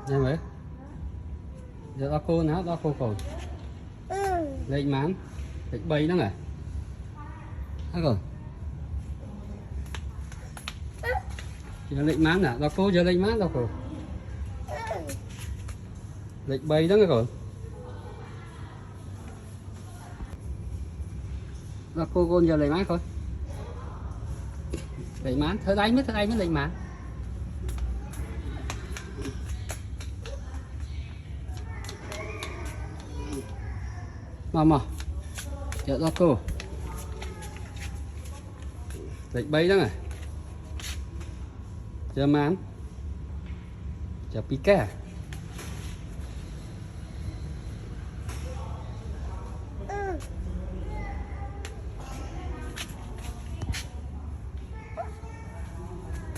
Nghe mấy giờ đó cô nào đó cô còn lệnh mán lệnh bay đó này đó rồi giờ lệnh mán nè đó cô giờ lệnh mán đâu cô lệnh bay đó rồi đó cô giờ lệnh mán thôi lệnh mán thở đây mới lệnh mán mà giờ đó cô lệnh bay đó này giờ mán giờ pica